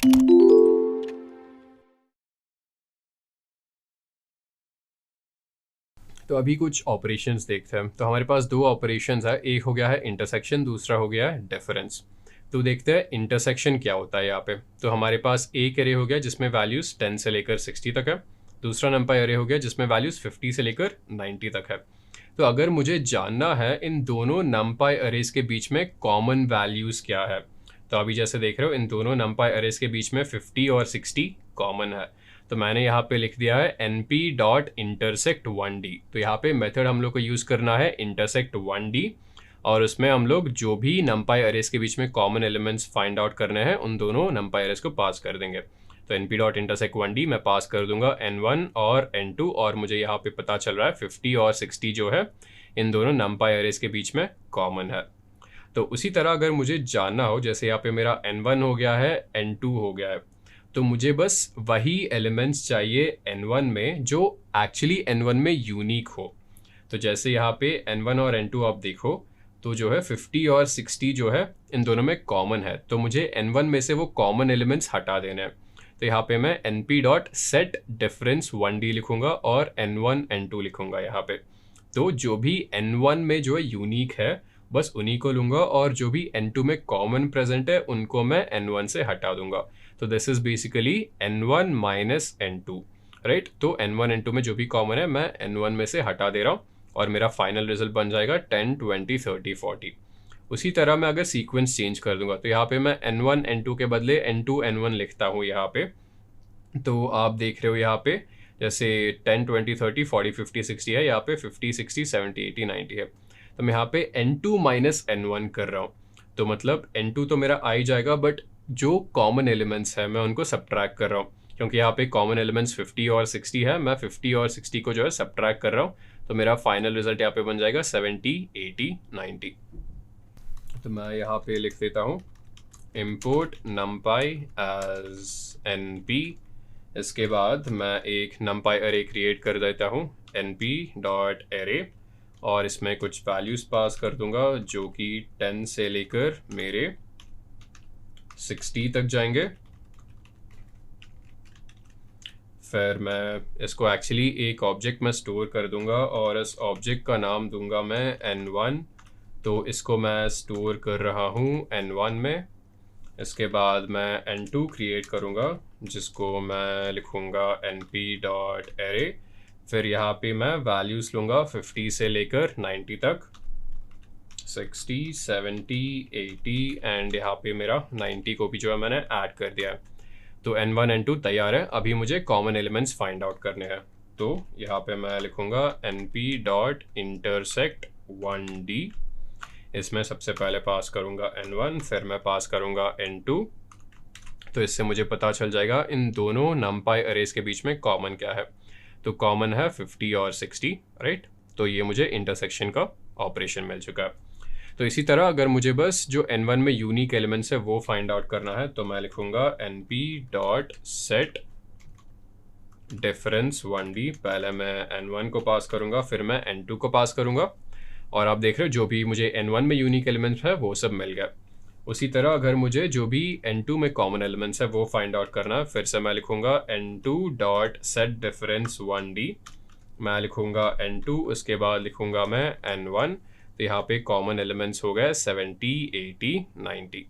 तो अभी कुछ ऑपरेशंस देखते हैं। तो हमारे पास दो ऑपरेशंस है, एक हो गया है इंटरसेक्शन, दूसरा हो गया है डिफरेंस। तो देखते हैं इंटरसेक्शन क्या होता है यहाँ पे। तो हमारे पास एक एरे हो गया जिसमें वैल्यूज 10 से लेकर 60 तक है, दूसरा नंपाई एरे हो गया जिसमें वैल्यूज 50 से लेकर 90 तक है। तो अगर मुझे जानना है इन दोनों नंपाई अरेज के बीच में कॉमन वैल्यूज क्या है, तो अभी जैसे देख रहे हो इन दोनों नंपाई अरेज के बीच में 50 और 60 कॉमन है। तो मैंने यहाँ पे लिख दिया है np.intersect1d। तो यहाँ पे मेथड हम लोग को यूज़ करना है intersect1d, और उसमें हम लोग जो भी नंपाई अरेज के बीच में कॉमन एलिमेंट्स फाइंड आउट करने हैं उन दोनों नंपाई अरेज को पास कर देंगे। तो np.intersect1d मैं पास कर दूंगा n1 और n2, और मुझे यहाँ पे पता चल रहा है 50 और 60 जो है इन दोनों नंपाई अरेज के बीच में कॉमन है। तो उसी तरह अगर मुझे जानना हो, जैसे यहाँ पे मेरा n1 हो गया है, n2 हो गया है, तो मुझे बस वही एलिमेंट्स चाहिए n1 में जो एक्चुअली n1 में यूनिक हो। तो जैसे यहाँ पे n1 और n2 आप देखो तो जो है 50 और 60 जो है इन दोनों में कॉमन है, तो मुझे n1 में से वो कॉमन एलिमेंट्स हटा देने हैं। तो यहाँ पे मैं np.setDifference1d लिखूंगा और n1 n2 लिखूंगा यहाँ पे। तो जो भी n1 में जो है यूनिक है बस उन्हीं को लूंगा, और जो भी n2 में कॉमन प्रेजेंट है उनको मैं n1 से हटा दूंगा। तो this is basically n1 minus n2, right. तो n1 n2 में जो भी कॉमन है मैं n1 में से हटा दे रहा हूँ, और मेरा फाइनल रिजल्ट बन जाएगा 10 20 30 40। उसी तरह मैं अगर सीक्वेंस चेंज कर दूंगा तो यहाँ पे मैं n1 n2 के बदले n2 n1 लिखता हूँ यहाँ पे। तो आप देख रहे हो यहाँ पे जैसे 10 20 30 40 50 60 है, यहाँ पे 50 60 70 80 90 है। तो मैं यहाँ पे n2 माइनस n1 कर रहा हूँ, तो मतलब n2 तो मेरा आ ही जाएगा, बट जो कॉमन एलिमेंट्स है मैं उनको सब्ट्रैक्ट कर रहा हूँ, क्योंकि यहाँ पे कॉमन एलिमेंट्स 50 और 60 है। मैं 50 और 60 को जो है सब्ट्रैक्ट कर रहा हूँ, तो मेरा फाइनल रिजल्ट यहाँ पे बन जाएगा 70 80 90। तो मैं यहाँ पे लिख देता हूँ import numpy as np। इसके बाद मैं एक numpy array क्रिएट कर देता हूँ np.array, और इसमें कुछ वैल्यूज पास कर दूंगा जो कि 10 से लेकर मेरे 60 तक जाएंगे। फिर मैं इसको एक्चुअली एक ऑब्जेक्ट में स्टोर कर दूंगा, और इस ऑब्जेक्ट का नाम दूंगा मैं n1। तो इसको मैं स्टोर कर रहा हूँ n1 में। इसके बाद मैं n2 क्रिएट करूँगा जिसको मैं लिखूँगा np.array। फिर यहाँ पे मैं वैल्यूज़ लूँगा 50 से लेकर 90 तक, 60 70 80, एंड यहाँ पे मेरा 90 को भी जो है मैंने ऐड कर दिया है। तो n1 n2 तैयार है, अभी मुझे कॉमन एलिमेंट्स फाइंड आउट करने हैं। तो यहाँ पे मैं लिखूँगा np.intersect1d। इसमें सबसे पहले पास करूँगा n1, फिर मैं पास करूँगा n2। तो इससे मुझे पता चल जाएगा इन दोनों नंपाई अरेज के बीच में कॉमन क्या है। तो कॉमन है 50 और 60, राइट। तो ये मुझे इंटरसेक्शन का ऑपरेशन मिल चुका है। तो इसी तरह अगर मुझे बस जो n1 में यूनिक एलिमेंट्स है वो फाइंड आउट करना है, तो मैं लिखूँगा np.setDifference1d। पहले मैं n1 को पास करूँगा, फिर मैं n2 को पास करूँगा, और आप देख रहे हो जो भी मुझे n1 में यूनिक एलिमेंट्स है वो सब मिल गया। उसी तरह अगर मुझे जो भी n2 में कॉमन एलिमेंट्स है वो फाइंड आउट करना है, फिर से मैं लिखूँगा n2.setDifference1d। मैं लिखूँगा n2, उसके बाद लिखूँगा मैं n1। तो यहाँ पे कॉमन एलिमेंट्स हो गए 70 80 90।